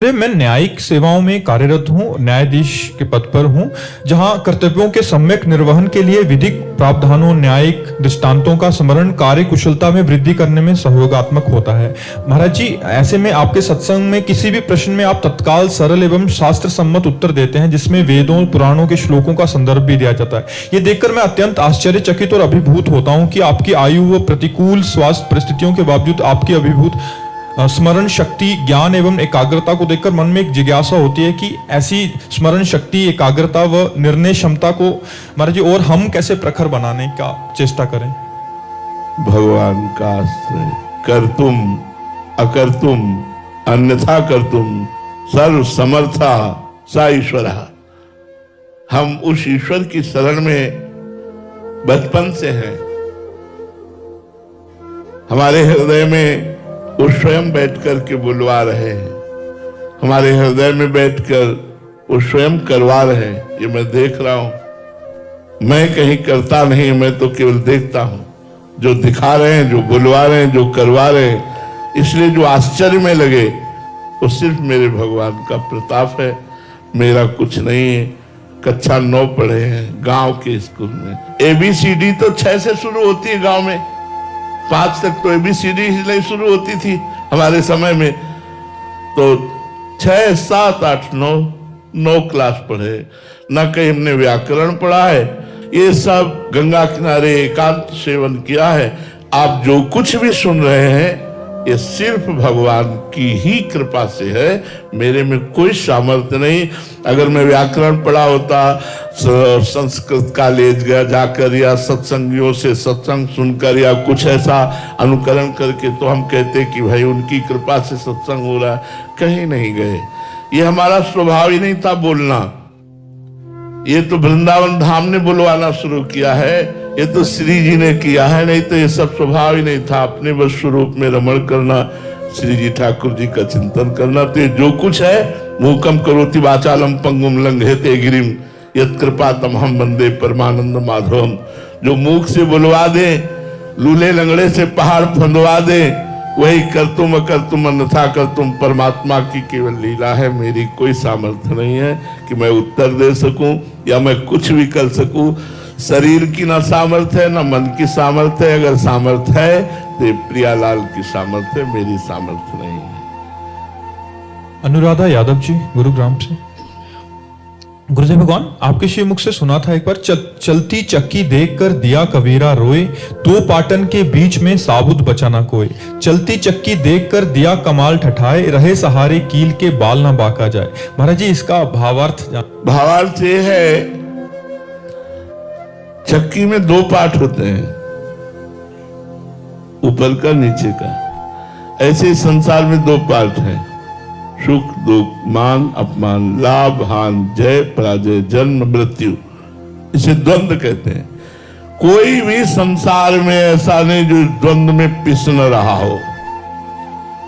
मैं न्यायिक सेवाओं में कार्यरत हूँ, न्यायाधीश के पद पर हूँ, जहाँ कर्तव्यों के सम्यक निर्वहन के लिए विधिक प्रावधानों, न्यायिक दृष्टांतों का स्मरण कार्य कुशलता में वृद्धि करने में सहयोगात्मक होता है। महाराज जी, ऐसे में आपके सत्संग में किसी भी प्रश्न में आप तत्काल सरल एवं शास्त्र सम्मत उत्तर देते हैं, जिसमें वेदों पुराणों के श्लोकों का संदर्भ भी दिया जाता है। ये देखकर मैं अत्यंत आश्चर्यचकित और अभिभूत होता हूँ कि आपकी आयु व प्रतिकूल स्वास्थ्य परिस्थितियों के बावजूद आपकी अभिभूत स्मरण शक्ति, ज्ञान एवं एकाग्रता को देखकर मन में एक जिज्ञासा होती है कि ऐसी स्मरण शक्ति, एकाग्रता व निर्णय क्षमता को महाराज जी और हम कैसे प्रखर बनाने का चेष्टा करें। भगवान का आश्रय, कर्तुम अकर्तुम अन्यथा कर्तुम सर्व समर्था सा ईश्वर। हम उस ईश्वर की शरण में बचपन से हैं। हमारे हृदय में वो स्वयं बैठकर के बुलवा रहे हैं, हमारे हृदय में बैठकर वो स्वयं करवा रहे हैं। ये मैं देख रहा हूं, मैं कहीं करता नहीं, मैं तो केवल देखता हूं। जो दिखा रहे हैं, जो बुलवा रहे हैं, जो करवा रहे हैं, इसलिए जो आश्चर्य में लगे वो सिर्फ मेरे भगवान का प्रताप है, मेरा कुछ नहीं है। कक्षा 9 पढ़े हैं गांव के स्कूल में। ABCD तो 6 से शुरू होती है गांव में, 5 तक तो ABCD ही नहीं शुरू होती थी हमारे समय में। तो 6, 7, 8, 9 क्लास पढ़े, ना कहीं हमने व्याकरण पढ़ा है। ये सब गंगा किनारे एकांत सेवन किया है। आप जो कुछ भी सुन रहे हैं ये सिर्फ भगवान की ही कृपा से है, मेरे में कोई सामर्थ्य नहीं। अगर मैं व्याकरण पढ़ा होता, संस्कृत कॉलेज गया जाकर, या सत्संगियों से सत्संग सुनकर, या कुछ ऐसा अनुकरण करके, तो हम कहते कि भाई उनकी कृपा से सत्संग हो रहा है। कहीं नहीं गए, ये हमारा स्वभाव ही नहीं था बोलना। ये तो वृंदावन धाम ने बुलवाना शुरू किया है, ये तो श्री जी ने किया है, नहीं तो ये सब स्वभाव ही नहीं था। अपने बस स्वरूप में रमण करना, श्री जी ठाकुर जी का चिंतन करना। तो ये जो कुछ है, मूकम करोति वाचालम पंगुम लंघयते गिरिम यत् कृपा तमहम वंदे परमानंद माधवम। जो मूक से बुलवा दे, लूले लंगड़े से पहाड़ फंदवा दे, वही कर्तुम अकर्तुम अन्यथा कर्तुम परमात्मा की केवल लीला है। मेरी कोई सामर्थ्य नहीं है कि मैं उत्तर दे सकूं या मैं कुछ भी कर सकूं। शरीर की ना सामर्थ्य है, ना मन की सामर्थ्य है। अगर सामर्थ्य है तो प्रियालाल की सामर्थ्य है, मेरी सामर्थ्य नहीं है। अनुराधा यादव जी, गुरुग्राम से। गुरुदेव भगवान, आपके श्री मुख से सुना था एक बार, चलती चक्की देखकर दिया कबीरा रोए, 2 पाटन के बीच में साबुत बचा ना कोई। चलती चक्की देखकर दिया कमाल ठठाए, रहे सहारे कील के बाल ना बाका जाए। महाराज जी, इसका भावार्थ ये है, चक्की में 2 पार्ट होते हैं, ऊपर का नीचे का। ऐसे संसार में 2 पार्ट हैं, सुख दुख, मान अपमान, लाभ हान, जय पराजय, जन्म मृत्यु। इसे द्वंद्व कहते हैं। कोई भी संसार में ऐसा नहीं जो द्वंद्व में पिस न रहा हो।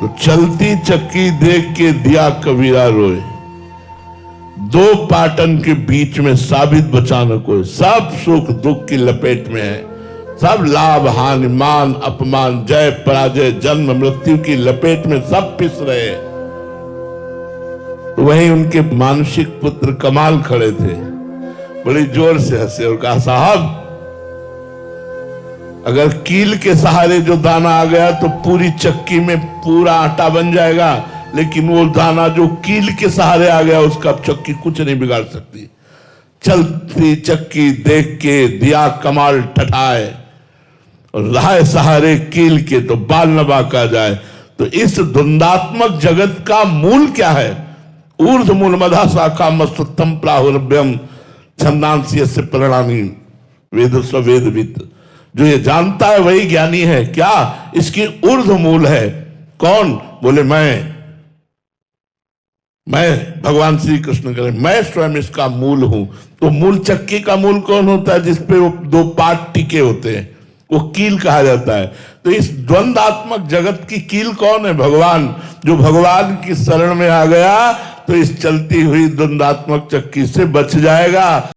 तो चलती चक्की देख के दिया कबीरा रोए, 2 पाटन के बीच में साबित बचाना कोई। सब सुख दुख की लपेट में है, सब लाभ हानि, मान अपमान, जय पराजय, जन्म मृत्यु की लपेट में सब पिस रहे हैं। तो वही उनके मानसिक पुत्र कमाल खड़े थे, बड़ी जोर से हंसे और कहा, साहब अगर कील के सहारे जो दाना आ गया तो पूरी चक्की में पूरा आटा बन जाएगा, लेकिन वो दाना जो कील के सहारे आ गया उसका चक्की कुछ नहीं बिगाड़ सकती। चलती चक्की देख के दिया कमाल ठठाए, और रहे सहारे कील के तो बाल न बाका जाए। तो इस द्वंदात्मक जगत का मूल क्या है? ऊर्ध मूल मधा शाखा मस्तम प्राहुरभ्यम छंदांसी से परिणामी वेद स्वेदविद। जो ये जानता है वही ज्ञानी है। क्या इसकी ऊर्ध मूल है? कौन? बोले मैं भगवान श्री कृष्ण करें, मैं स्वयं इसका मूल हूं। तो मूल चक्की का मूल कौन होता है? जिसपे वो 2 पार्ट टिके होते हैं, वो कील कहा जाता है। तो इस द्वंदात्मक जगत की कील कौन है? भगवान। जो भगवान की शरण में आ गया तो इस चलती हुई द्वंदात्मक चक्की से बच जाएगा।